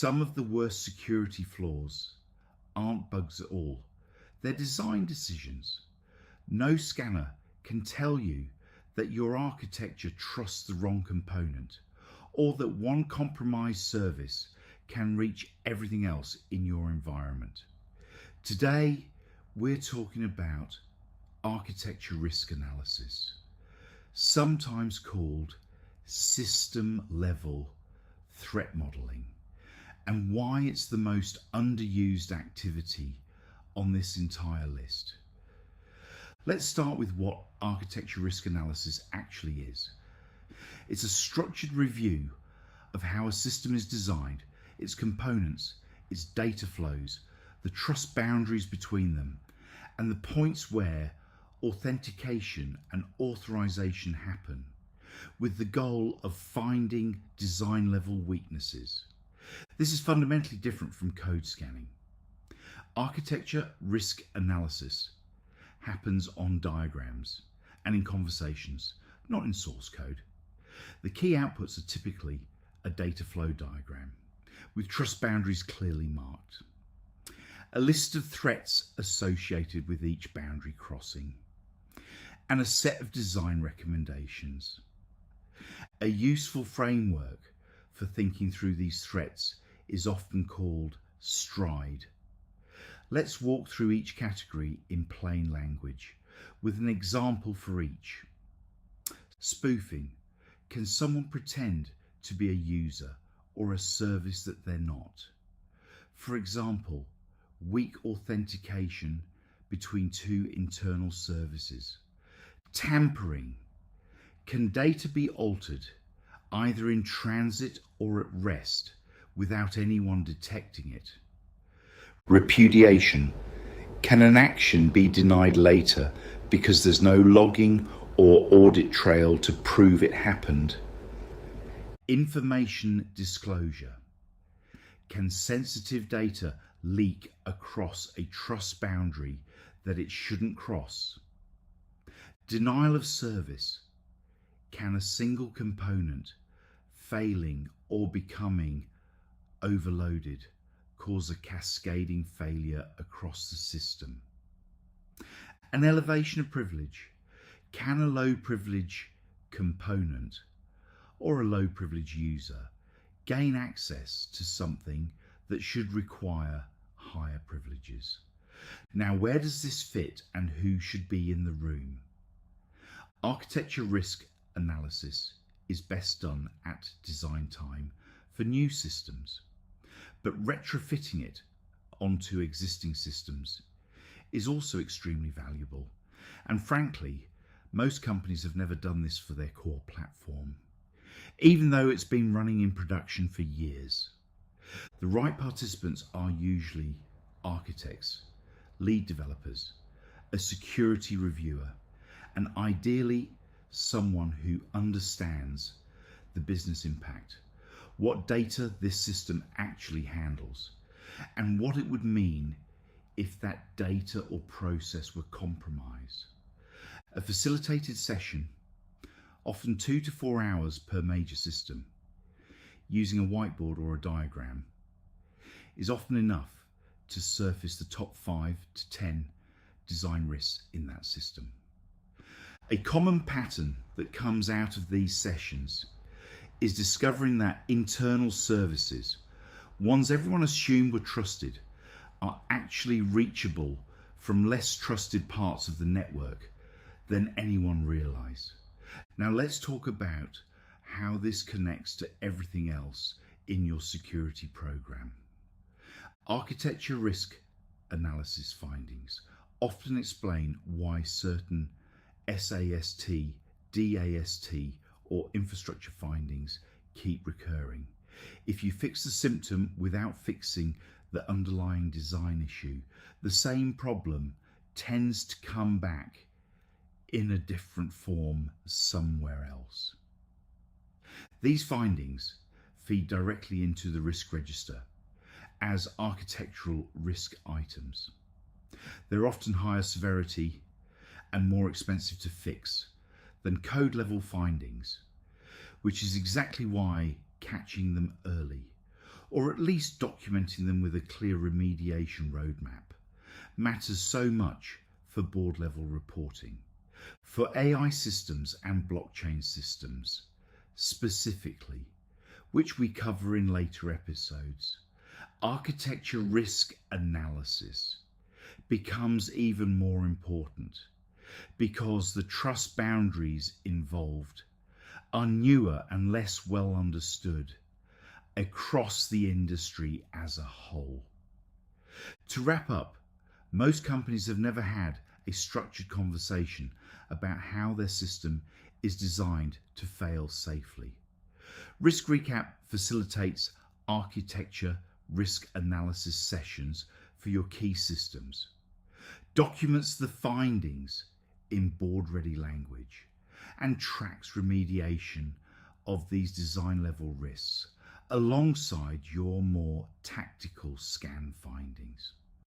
Some of the worst security flaws aren't bugs at all. They're design decisions. No scanner can tell you that your architecture trusts the wrong component, or that one compromised service can reach everything else in your environment. Today, we're talking about architecture risk analysis, sometimes called system level threat modeling, and why it's the most underused activity on this entire list. Let's start with what architecture risk analysis actually is. It's a structured review of how a system is designed, its components, its data flows, the trust boundaries between them, and the points where authentication and authorization happen, with the goal of finding design level weaknesses. This is fundamentally different from code scanning. Architecture risk analysis happens on diagrams and in conversations, not in source code. The key outputs are typically a data flow diagram with trust boundaries clearly marked, a list of threats associated with each boundary crossing, and a set of design recommendations. A useful framework for thinking through these threats is often called STRIDE. Let's walk through each category in plain language with an example for each. Spoofing. Can someone pretend to be a user or a service that they're not? For example, weak authentication between two internal services. Tampering. Can data be altered either in transit or at rest without anyone detecting it? Repudiation. Can an action be denied later because there's no logging or audit trail to prove it happened? Information disclosure. Can sensitive data leak across a trust boundary that it shouldn't cross? Denial of service. Can a single component failing or becoming overloaded cause a cascading failure across the system? An elevation of privilege. Can a low privilege component or a low privilege user gain access to something that should require higher privileges? Now, where does this fit and who should be in the room? Architecture risk analysis is best done at design time for new systems, but retrofitting it onto existing systems is also extremely valuable. And frankly, most companies have never done this for their core platform, even though it's been running in production for years. The right participants are usually architects, lead developers, a security reviewer, and ideally someone who understands the business impact, what data this system actually handles, and what it would mean if that data or process were compromised. A facilitated session, often 2 to 4 hours per major system, using a whiteboard or a diagram, is often enough to surface the top 5 to 10 design risks in that system. A common pattern that comes out of these sessions is discovering that internal services, ones everyone assumed were trusted, are actually reachable from less trusted parts of the network than anyone realized. Now let's talk about how this connects to everything else in your security program. Architecture risk analysis findings often explain why certain SAST, DAST, or infrastructure findings keep recurring. If you fix the symptom without fixing the underlying design issue, the same problem tends to come back in a different form somewhere else. These findings feed directly into the risk register as architectural risk items. They're often higher severity and more expensive to fix than code level findings, which is exactly why catching them early, or at least documenting them with a clear remediation roadmap, matters so much for board level reporting. For AI systems and blockchain systems specifically, which we cover in later episodes, architecture risk analysis becomes even more important because the trust boundaries involved are newer and less well understood across the industry as a whole. To wrap up, most companies have never had a structured conversation about how their system is designed to fail safely. RiskRecap facilitates architecture risk analysis sessions for your key systems, documents the findings in board-ready language, and tracks remediation of these design-level risks alongside your more tactical scan findings.